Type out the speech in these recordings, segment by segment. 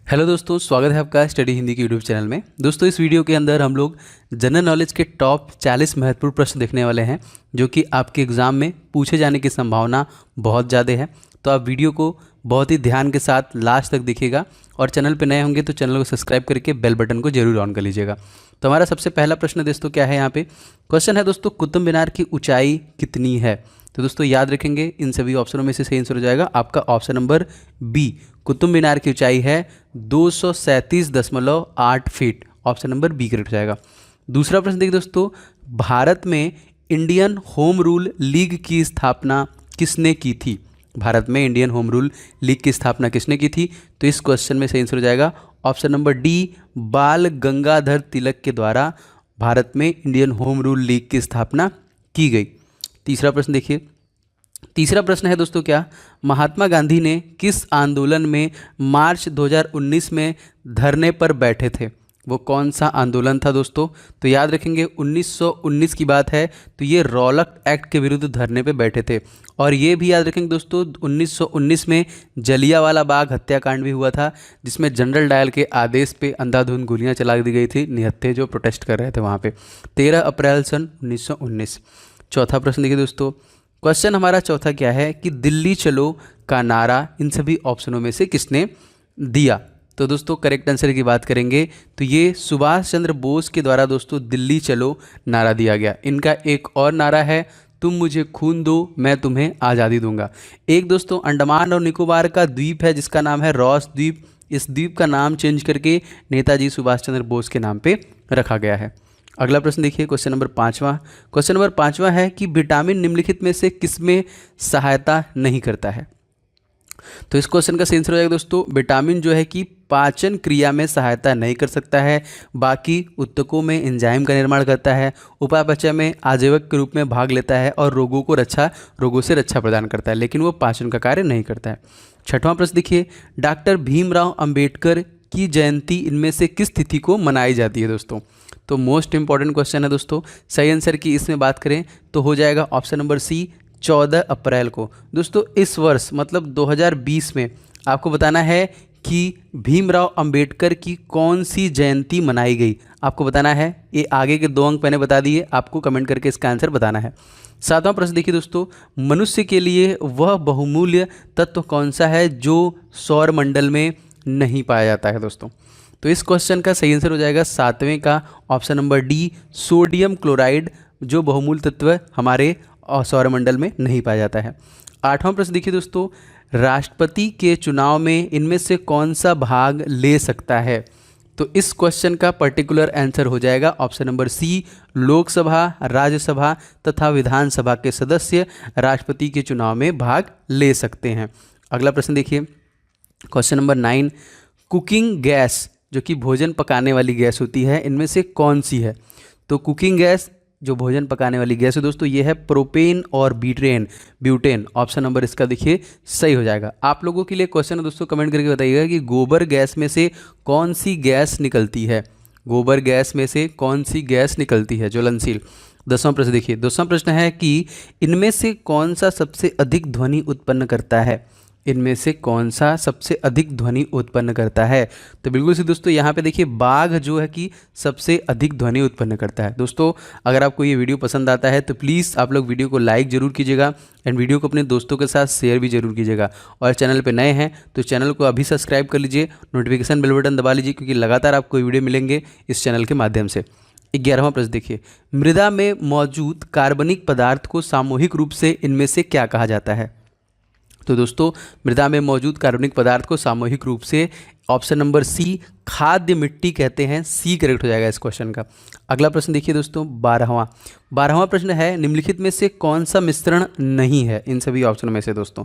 Hello दोस्तों, स्वागत है आपका स्टडी हिंदी के यूट्यूब चैनल में। दोस्तों, इस वीडियो के अंदर हम लोग जनरल नॉलेज के टॉप 40 महत्वपूर्ण प्रश्न देखने वाले हैं जो कि आपके एग्ज़ाम में पूछे जाने की संभावना बहुत ज़्यादा है। तो आप वीडियो को बहुत ही ध्यान के साथ लास्ट तक देखिएगा और चैनल पर नए होंगे तो चैनल को सब्सक्राइब करके बेल बटन को जरूर ऑन कर लीजिएगा। तो हमारा सबसे पहला प्रश्न दोस्तों क्या है, यहाँ पे क्वेश्चन है दोस्तों, कुतुब मीनार की ऊंचाई कितनी है? तो दोस्तों याद रखेंगे, इन सभी ऑप्शनों में से सही आंसर हो जाएगा आपका option number B. Qutub Minar की ऊंचाई है 237.8 feet. Option number B correct हो जाएगा। दूसरा प्रश्न देखिए दोस्तों, भारत में इंडियन होम रूल लीग की स्थापना किसने की थी? भारत में इंडियन होम रूल लीग की स्थापना किसने की थी? तो इस क्वेश्चन में सही आंसर हो जाएगा ऑप्शन नंबर डी, बाल गंगाधर तिलक के द्वारा भारत में इंडियन होम रूल लीग की स्थापना की गई। तीसरा प्रश्न देखिए, तीसरा प्रश्न है दोस्तों क्या, महात्मा गांधी ने किस आंदोलन में मार्च 2019 में धरने पर बैठे थे? वो कौन सा आंदोलन था दोस्तों? तो याद रखेंगे 1919 की बात है, तो ये रॉलक एक्ट के विरुद्ध धरने पे बैठे थे। और ये भी याद रखेंगे दोस्तों, 1919 में जलियांवाला बाग हत्याकांड भी हुआ था, जिसमें जनरल डायल के आदेश पे अंधाधुंध गोलियां चला दी गई थी निहत्थे जो प्रोटेस्ट कर रहे थे वहाँ पे। 13 अप्रैल सन 1919। चौथा प्रश्न देखिए दोस्तों, क्वेश्चन हमारा चौथा क्या है कि दिल्ली चलो का नारा इन सभी ऑप्शनों में से किसने दिया? तो दोस्तों करेक्ट आंसर की बात करेंगे तो ये सुभाष चंद्र बोस के द्वारा दोस्तों दिल्ली चलो नारा दिया गया। इनका एक और नारा है, तुम मुझे खून दो मैं तुम्हें आज़ादी दूंगा। एक दोस्तों अंडमान और निकोबार का द्वीप है जिसका नाम है रॉस द्वीप। इस द्वीप का नाम चेंज करके नेताजी सुभाष चंद्र बोस के नाम पे रखा गया है। अगला प्रश्न देखिए, क्वेश्चन नंबर पाँचवा। क्वेश्चन नंबर पाँचवा है कि विटामिन निम्नलिखित में से किसमें सहायता नहीं करता है? तो इस क्वेश्चन का सही आंसर हो जाएगा दोस्तों, विटामिन जो है कि पाचन क्रिया में सहायता नहीं कर सकता है, बाकी उत्तकों में एंजाइम का निर्माण करता है, उपापचय में आजीवक के रूप में भाग लेता है और रोगों से रक्षा प्रदान करता है, लेकिन वो पाचन का कार्य नहीं करता है। छठवां प्रश्न देखिए, डॉक्टर भीमराव अंबेडकर की जयंती इनमें से किस तिथि को मनाई जाती है दोस्तों? तो मोस्ट इंपॉर्टेंट क्वेश्चन है दोस्तों। सही आंसर की इसमें बात करें तो हो जाएगा ऑप्शन नंबर सी, 14 अप्रैल को। दोस्तों इस वर्ष मतलब 2020 में आपको बताना है कि भीमराव अंबेडकर की कौन सी जयंती मनाई गई, आपको बताना है। ये आगे के 2 अंक मैंने बता दिए, आपको कमेंट करके इसका आंसर बताना है। सातवां प्रश्न देखिए दोस्तों, मनुष्य के लिए वह बहुमूल्य तत्व कौन सा है जो सौर मंडल में नहीं पाया जाता है दोस्तों? तो इस क्वेश्चन का सही आंसर हो जाएगा 7वें का option number D, sodium chloride, जो बहुमूल्य तत्व हमारे सौरमंडल में नहीं पाया जाता है। 8वां प्रश्न देखिए दोस्तों, राष्ट्रपति के चुनाव में इनमें से कौन सा भाग ले सकता है? तो इस क्वेश्चन का पर्टिकुलर आंसर हो जाएगा option number C, Lok Sabha, Rajya Sabha तथा विधानसभा के सदस्य राष्ट्रपति के चुनाव में भाग ले सकते हैं। अगला प्रश्न देखिए, क्वेश्चन नंबर 9, कुकिंग गैस जो कि भोजन पकाने वाली गैस होती है इनमें से कौन सी है? तो कुकिंग गैस जो भोजन पकाने वाली गैस है दोस्तों, ये है प्रोपेन और ब्यूटेन। ऑप्शन नंबर इसका देखिए सही हो जाएगा। आप लोगों के लिए क्वेश्चन है दोस्तों, कमेंट करके बताइएगा कि गोबर गैस में से कौन सी गैस निकलती है? गोबर गैस में से कौन सी गैस निकलती है ज्वलनशील? 10वां प्रश्न देखिए, 10वां प्रश्न है कि इनमें से कौन सा सबसे अधिक ध्वनि उत्पन्न करता है? इनमें से कौन सा सबसे अधिक ध्वनि उत्पन्न करता है? तो बिल्कुल से दोस्तों यहाँ पे देखिए, बाघ जो है कि सबसे अधिक ध्वनि उत्पन्न करता है। दोस्तों अगर आपको ये वीडियो पसंद आता है तो प्लीज़ आप लोग वीडियो को लाइक जरूर कीजिएगा एंड वीडियो को अपने दोस्तों के साथ शेयर भी जरूर कीजिएगा। और चैनल पे नए हैं तो चैनल को अभी सब्सक्राइब कर लीजिए, नोटिफिकेशन बेल बटन दबा लीजिए, क्योंकि लगातार आपको वीडियो मिलेंगे इस चैनल के माध्यम से। 11वां प्रश्न देखिए, मृदा में मौजूद कार्बनिक पदार्थ को सामूहिक रूप से इनमें से क्या कहा जाता है? तो दोस्तों मृदा में मौजूद कार्बनिक पदार्थ को सामूहिक रूप से ऑप्शन नंबर सी, खाद्य मिट्टी कहते हैं। सी करेक्ट हो जाएगा इस क्वेश्चन का। अगला प्रश्न देखिए दोस्तों, 12वां प्रश्न है, निम्नलिखित में से कौन सा मिश्रण नहीं है इन सभी ऑप्शनों में से दोस्तों?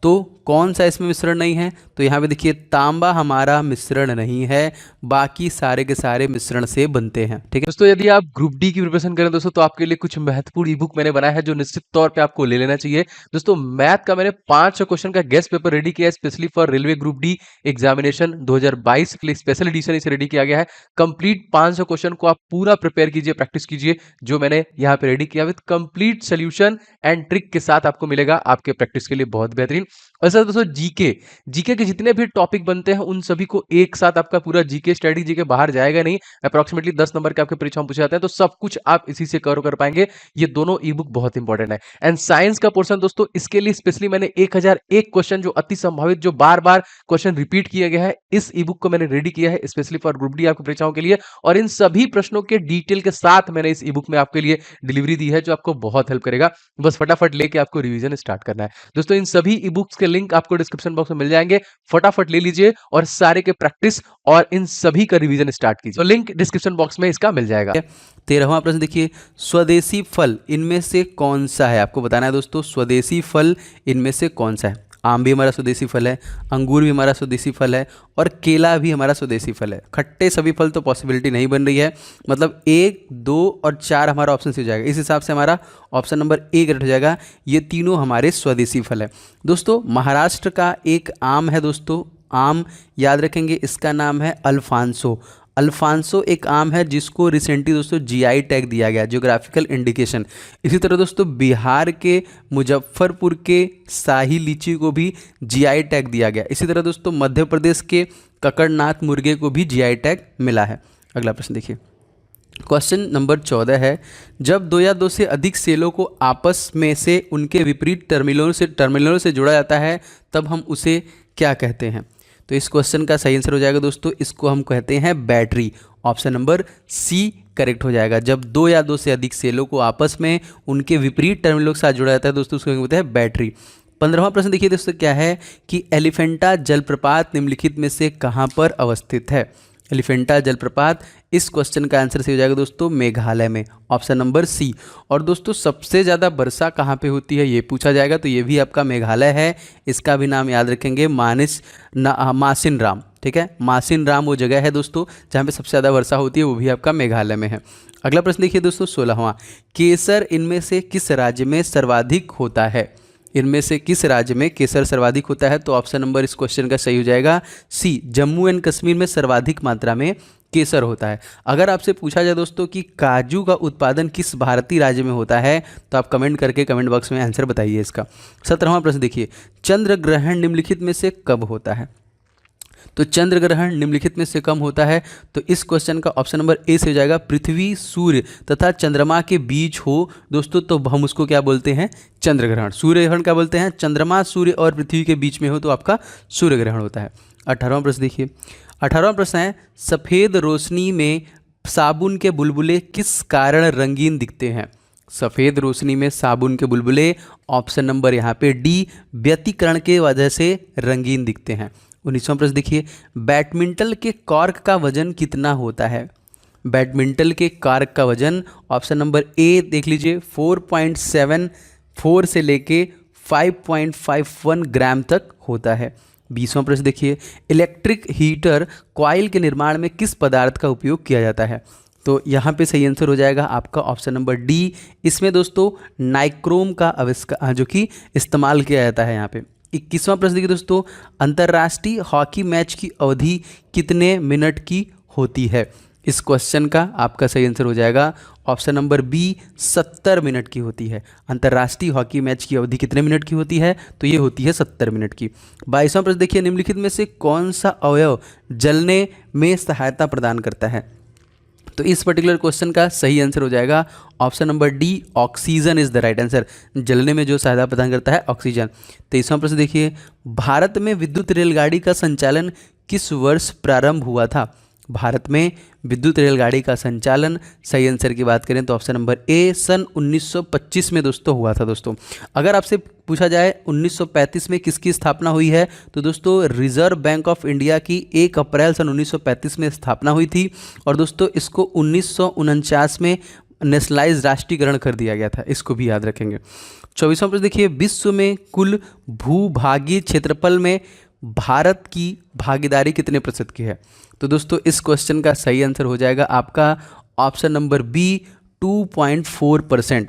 तो कौन सा इसमें मिश्रण नहीं है? तो यहाँ पे देखिए, तांबा हमारा मिश्रण नहीं है, बाकी सारे के सारे मिश्रण से बनते हैं। ठीक है दोस्तों, यदि आप ग्रुप डी की प्रिपरेशन करें दोस्तों तो आपके लिए कुछ महत्वपूर्ण ई बुक मैंने बनाया है जो निश्चित तौर पर आपको ले लेना चाहिए। दोस्तों मैथ का मैंने 500 क्वेश्चन का गेस्ट पेपर रेडी किया है specially for railway group D examination 2022 के लिए स्पेशल एडिशन इसे रेडी किया गया है। कंप्लीट 500 क्वेश्चन को आप पूरा प्रिपेयर कीजिए, प्रैक्टिस कीजिए, जो मैंने यहाँ पे रेडी किया with complete solution and trick के साथ आपको मिलेगा आपके प्रैक्टिस के लिए बहुत बेहतरीन। और सर दोस्तों जीके जीके के जितने भी टॉपिक बनते हैं उन सभी को एक साथ आपका पूरा जीके स्टडी जीके बाहर जाएगा नहीं, अप्रोक्सीमेटली 10 नंबर के आपके परीक्षा में पूछे जाते हैं, तो सब कुछ आप इसी से कवर कर पाएंगे। ये दोनों ई बुक बहुत इंपॉर्टेंट है। एंड साइंस का पोर्शन दोस्तों, इसके लिए स्पेशली मैंने 1001 क्वेश्चन जो अति संभावित, जो बार बार क्वेश्चन रिपीट किया गया है, इस ई बुक को मैंने रेडी किया है स्पेशली फॉर ग्रुप डी आपकी परीक्षाओं के लिए। और इन सभी प्रश्नों के डिटेल के साथ मैंने इस ई बुक में आपके लिए डिलीवरी दी है, जो आपको बहुत हेल्प करेगा। बस फटाफट लेके आपको रिवीजन स्टार्ट करना है। दोस्तों इन सभी ई बुक्स के लिंक आपको डिस्क्रिप्शन बॉक्स में मिल जाएंगे, फटाफट ले लीजिए और सारे के प्रैक्टिस और इन सभी का रिवीजन स्टार्ट कीजिए। तो लिंक डिस्क्रिप्शन बॉक्स में इसका मिल जाएगा। 13वां प्रश्न देखिए, स्वदेशी फल इनमें से कौन सा है? आपको बताना है दोस्तों, स्वदेशी फल इनमें से कौन सा है? आम भी हमारा स्वदेशी फल है, अंगूर भी हमारा स्वदेशी फल है, और केला भी हमारा स्वदेशी फल है। खट्टे सभी फल तो पॉसिबिलिटी नहीं बन रही है, मतलब 1, 2 और 4 हमारा ऑप्शन से हो जाएगा। इस हिसाब से हमारा ऑप्शन नंबर ए करेक्ट हो जाएगा। ये तीनों हमारे स्वदेशी फल है। दोस्तों महाराष्ट्र का एक आम है दोस्तों, आम याद रखेंगे, इसका नाम है अल्फांसो। अल्फांसो एक आम है जिसको रिसेंटली दोस्तों जीआई टैग दिया गया, जियोग्राफिकल इंडिकेशन। इसी तरह दोस्तों बिहार के मुजफ्फरपुर के शाही लीची को भी जीआई टैग दिया गया। इसी तरह दोस्तों मध्य प्रदेश के ककड़नाथ मुर्गे को भी जीआई टैग मिला है। अगला प्रश्न देखिए, क्वेश्चन नंबर 14 है, जब दो या दो से अधिक सेलों को आपस में से उनके विपरीत टर्मिनलों से जोड़ा जाता है तब हम उसे क्या कहते हैं? तो इस क्वेश्चन का सही आंसर हो जाएगा दोस्तों, इसको हम कहते हैं battery. Option number C correct हो जाएगा। जब दो या दो से अधिक सेलों को आपस में उनके विपरीत टर्मिनलों के साथ जोड़ा जाता है दोस्तों, उसको कहते हैं बैटरी। 15वां प्रश्न देखिए दोस्तों, क्या है कि एलिफेंटा जलप्रपात निम्नलिखित में से कहाँ पर अवस्थित है? एलिफेंटा जलप्रपात, इस क्वेश्चन का आंसर सही हो जाएगा दोस्तों मेघालय में, ऑप्शन नंबर सी। और दोस्तों सबसे ज़्यादा वर्षा कहाँ पे होती है ये पूछा जाएगा, तो ये भी आपका मेघालय है। इसका भी नाम याद रखेंगे, मासिन राम। ठीक है, मासिन राम वो जगह है दोस्तों जहाँ पे सबसे ज़्यादा वर्षा होती है, वो भी आपका मेघालय में है। अगला प्रश्न देखिए दोस्तों 16वां, केसर इनमें से किस राज्य में सर्वाधिक होता है? इनमें से किस राज्य में केसर सर्वाधिक होता है? तो ऑप्शन नंबर इस क्वेश्चन का सही हो जाएगा सी, जम्मू एंड कश्मीर में सर्वाधिक मात्रा में केसर होता है। अगर आपसे पूछा जाए दोस्तों कि काजू का उत्पादन किस भारतीय राज्य में होता है, तो आप कमेंट करके कमेंट बॉक्स में आंसर बताइए इसका। 17वां प्रश्न देखिए, चंद्र ग्रहण निम्नलिखित में से कब होता है? तो चंद्र ग्रहण निम्नलिखित में से कम होता है, तो इस क्वेश्चन का ऑप्शन नंबर ए से हो जाएगा, पृथ्वी सूर्य तथा चंद्रमा के बीच हो दोस्तों, तो हम उसको क्या बोलते हैं? चंद्र ग्रहण। सूर्य ग्रहण क्या बोलते हैं? चंद्रमा सूर्य और पृथ्वी के बीच में हो तो आपका सूर्य ग्रहण होता है। 18वां प्रश्न देखिए, 18वां प्रश्न है, सफ़ेद रोशनी में साबुन के बुलबुले किस कारण रंगीन दिखते हैं? सफ़ेद रोशनी में साबुन के बुलबुले, ऑप्शन नंबर यहाँ पे डी, व्यतिकरण के वजह से रंगीन दिखते हैं। 19वां प्रश्न देखिए, बैडमिंटन के कॉर्क का वजन कितना होता है? बैडमिंटन के कॉर्क का वजन, ऑप्शन नंबर ए देख लीजिए, 4.74 से लेके 5.51 ग्राम तक होता है। 20वां प्रश्न देखिए, इलेक्ट्रिक हीटर कॉइल के निर्माण में किस पदार्थ का उपयोग किया जाता है? तो यहाँ पे सही आंसर हो जाएगा आपका ऑप्शन नंबर डी, इसमें दोस्तों नाइक्रोम का आविष्कार जो कि इस्तेमाल किया जाता है यहाँ पे। 21वां प्रश्न देखिए दोस्तों, अंतर्राष्ट्रीय हॉकी मैच की अवधि कितने मिनट की होती है? इस क्वेश्चन का आपका सही आंसर हो जाएगा ऑप्शन नंबर बी, 70 मिनट की होती है। अंतर्राष्ट्रीय हॉकी मैच की अवधि कितने मिनट की होती है? तो ये होती है 70 मिनट की। 22वां प्रश्न देखिए, निम्नलिखित में से कौन सा अवयव जलने में सहायता प्रदान करता है? तो इस पर्टिकुलर क्वेश्चन का सही आंसर हो जाएगा option number D, oxygen is the right answer. जलने में जो सहायता प्रदान करता है ऑक्सीजन। 23वां प्रश्न देखिए, भारत में विद्युत रेलगाड़ी का संचालन किस वर्ष प्रारंभ हुआ था? भारत में विद्युत रेलगाड़ी का संचालन, सही आंसर की बात करें तो ऑप्शन नंबर ए, सन 1925 में दोस्तों हुआ था। दोस्तों अगर आपसे पूछा जाए 1935 में किसकी स्थापना हुई है, तो दोस्तों रिजर्व बैंक ऑफ इंडिया की 1 अप्रैल सन 1935 में स्थापना हुई थी। और दोस्तों इसको 1949 में नेशनलाइज राष्ट्रीयकरण कर दिया गया था, इसको भी याद रखेंगे। 24वां प्रश्न देखिए, विश्व में कुल भूभागीय क्षेत्रफल में भारत की भागीदारी कितने प्रतिशत की है? तो दोस्तों इस क्वेश्चन का सही आंसर हो जाएगा आपका ऑप्शन नंबर बी, 2.4%।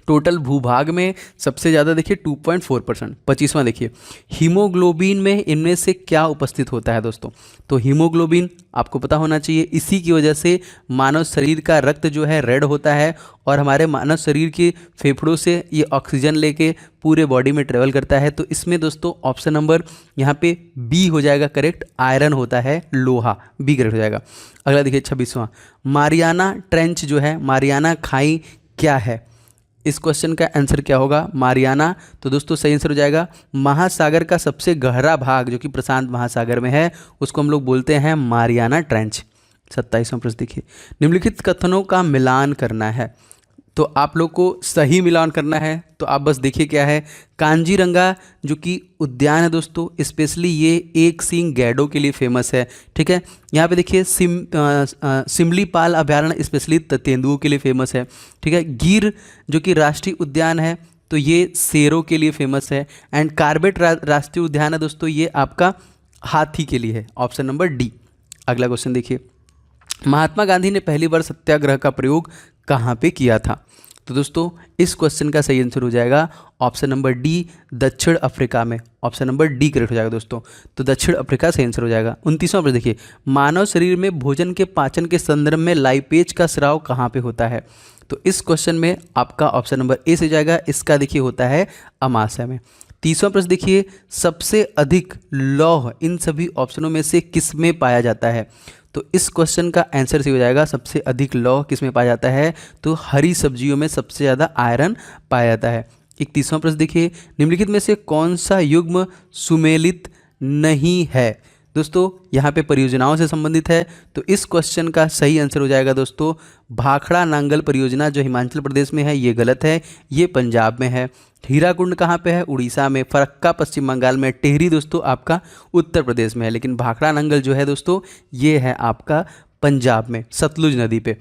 टोटल भूभाग में सबसे ज़्यादा देखिए 2.4%। 25वां देखिए, हीमोग्लोबिन में इनमें से क्या उपस्थित होता है दोस्तों? तो हीमोग्लोबिन आपको पता होना चाहिए, इसी की वजह से मानव शरीर का रक्त जो है रेड होता है और हमारे मानव शरीर के फेफड़ों से ये ऑक्सीजन लेके पूरे बॉडी में ट्रेवल करता है। तो इसमें दोस्तों ऑप्शन नंबर यहाँ पे बी हो जाएगा करेक्ट, आयरन होता है, लोहा, बी करेक्ट हो जाएगा। अगला देखिए 26वां, मारियाना ट्रेंच जो है, मारियाना खाई क्या है? इस क्वेश्चन का आंसर क्या होगा? मारियाना। तो दोस्तों सही आंसर हो जाएगा महासागर का सबसे गहरा भाग जो कि प्रशांत महासागर में है, उसको हम लोग बोलते हैं मारियाना ट्रेंच। 27वां प्रश्न देखिए, निम्नलिखित कथनों का मिलान करना है। तो आप लोग को सही मिलान करना है, तो आप बस देखिए क्या है। कांजीरंगा जो कि उद्यान है दोस्तों, स्पेशली ये एक सींग गैडो के लिए फेमस है, ठीक है। यहाँ पे देखिए सिमलीपाल अभयारण्य स्पेशली तेंदुओं के लिए फेमस है, ठीक है। गिर जो कि राष्ट्रीय उद्यान है, तो ये शेरों के लिए फेमस है। एंड कार्बेट राष्ट्रीय उद्यान है दोस्तों, ये आपका हाथी के लिए है, ऑप्शन नंबर डी। अगला क्वेश्चन देखिए, महात्मा गांधी ने पहली बार सत्याग्रह का प्रयोग कहाँ पे किया था? तो दोस्तों इस क्वेश्चन का सही आंसर हो जाएगा ऑप्शन नंबर डी, दक्षिण अफ्रीका में। ऑप्शन नंबर डी करेक्ट हो जाएगा दोस्तों, तो दक्षिण अफ्रीका सही आंसर हो जाएगा। 29वां प्रश्न देखिए, मानव शरीर में भोजन के पाचन के संदर्भ में लाइपेज का स्राव कहाँ पे होता है? तो इस क्वेश्चन में आपका ऑप्शन नंबर ए से जाएगा, इसका देखिए होता है अमाशय में। 30वां प्रश्न देखिए, सबसे अधिक लौह इन सभी ऑप्शनों में से किस में पाया जाता है? तो इस क्वेश्चन का आंसर सही हो जाएगा, सबसे अधिक लौह किस में पाया जाता है? तो हरी सब्जियों में सबसे ज़्यादा आयरन पाया जाता है। 31वां प्रश्न देखिए, निम्नलिखित में से कौन सा युग्म सुमेलित नहीं है? दोस्तों यहाँ पे परियोजनाओं से संबंधित है, तो इस क्वेश्चन का सही आंसर हो जाएगा दोस्तों भाखड़ा नांगल परियोजना जो हिमाचल प्रदेश में है, ये गलत है, ये पंजाब में है। हीराकुंड कहाँ पे है? उड़ीसा में। फरक्का पश्चिम बंगाल में। टेहरी दोस्तों आपका उत्तर प्रदेश में है, लेकिन भाखड़ा नांगल जो है दोस्तों ये है आपका पंजाब में, सतलुज नदी पे।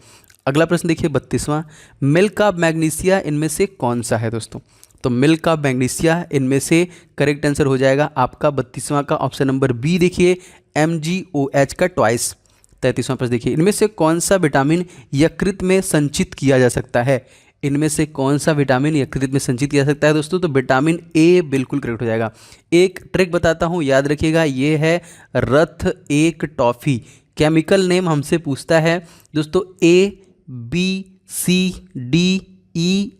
अगला प्रश्न देखिए 32वां, मिल्क ऑफ मैग्नीशिया इनमें से कौन सा है दोस्तों? तो मिल्क ऑफ मैग्नीशिया इनमें से करेक्ट आंसर हो जाएगा आपका 32वां का ऑप्शन नंबर बी देखिए, MgOH का ट्वाइस। 33वां प्रश्न देखिए, इनमें से कौन सा विटामिन यकृत में संचित किया जा सकता है? इनमें से कौन सा विटामिन यकृत में संचित किया जा सकता है दोस्तों? तो विटामिन ए बिल्कुल करेक्ट हो जाएगा। एक ट्रिक बताता हूँ, याद रखिएगा, ये है रथ एक टॉफ़ी। केमिकल नेम हमसे पूछता है दोस्तों ABCDE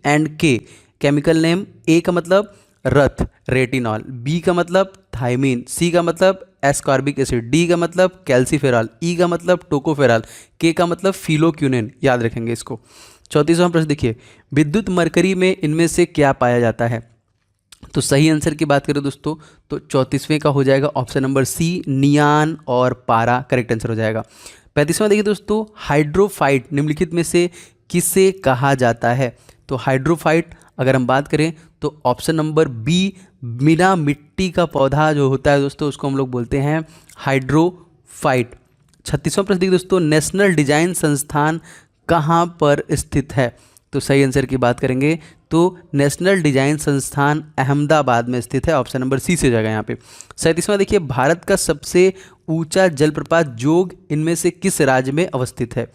and K। Chemical name A का मतलब रथ रेटिनॉल, बी का मतलब थाइमिन, सी का मतलब एस्कॉर्बिक एसिड, डी का मतलब कैल्सीफेरॉल, ई का मतलब टोकोफेरॉल, के का मतलब फिलोक्यूनिन। याद रखेंगे इसको। 34वां प्रश्न देखिए, विद्युत मरकरी में इनमें से क्या पाया जाता है? तो सही आंसर की बात करें दोस्तों तो 34वें का हो जाएगा ऑप्शन नंबर सी, नियान और पारा करेक्ट आंसर हो जाएगा। 35वां देखिए दोस्तों, हाइड्रोफाइट निम्नलिखित में से किसे कहा जाता है? तो हाइड्रोफाइट अगर हम बात करें तो ऑप्शन नंबर बी, बिना मिट्टी का पौधा जो होता है दोस्तों उसको हम लोग बोलते हैं हाइड्रोफाइट। 36वां प्रश्न देखिए दोस्तों, नेशनल डिजाइन संस्थान कहाँ पर स्थित है? तो सही आंसर की बात करेंगे तो नेशनल डिजाइन संस्थान अहमदाबाद में स्थित है, ऑप्शन नंबर सी से जाएगा यहाँ पे। 37वां देखिए, भारत का सबसे ऊंचा जलप्रपात जोग इनमें से किस राज्य में अवस्थित है?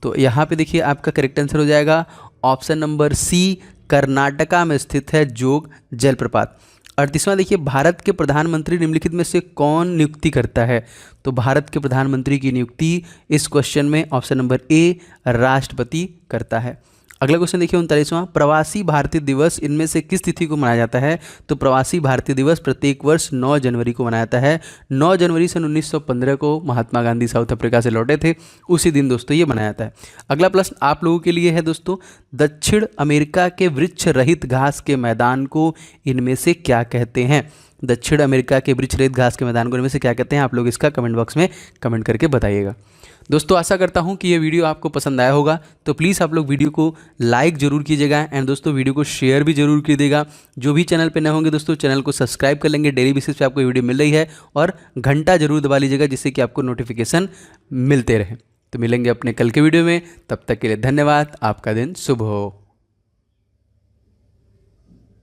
तो यहाँ पे देखिए आपका करेक्ट आंसर हो जाएगा ऑप्शन नंबर सी, कर्नाटका में स्थित है जोग जलप्रपात। 38वां देखिए, भारत के प्रधानमंत्री निम्नलिखित में से कौन नियुक्ति करता है? तो भारत के प्रधानमंत्री की नियुक्ति इस क्वेश्चन में ऑप्शन नंबर ए, राष्ट्रपति करता है। अगला क्वेश्चन देखिए 39वां, प्रवासी भारतीय दिवस इनमें से किस तिथि को मनाया जाता है? तो प्रवासी भारतीय दिवस प्रत्येक वर्ष 9 जनवरी को मनाया जाता है। 9 जनवरी सन 1915 को महात्मा गांधी साउथ अफ्रीका से लौटे थे, उसी दिन दोस्तों ये मनाया जाता है। अगला प्रश्न आप लोगों के लिए है दोस्तों, दक्षिण अमेरिका के वृक्ष रहित घास के मैदान को इनमें से क्या कहते हैं? दक्षिण अमेरिका के वृक्ष रहित घास के मैदान को इनमें से क्या कहते हैं? आप लोग इसका कमेंट बॉक्स में कमेंट करके बताइएगा। दोस्तों आशा करता हूं कि ये वीडियो आपको पसंद आया होगा, तो प्लीज़ आप लोग वीडियो को लाइक जरूर कीजिएगा एंड दोस्तों वीडियो को शेयर भी जरूर कीजिएगा। जो भी चैनल पे नए होंगे दोस्तों चैनल को सब्सक्राइब कर लेंगे, डेली बेसिस पे आपको वीडियो मिल रही है, और घंटा जरूर दबा लीजिएगा जिससे कि आपको नोटिफिकेशन मिलते रहे। तो मिलेंगे अपने कल के वीडियो में, तब तक के लिए धन्यवाद। आपका दिन शुभ हो।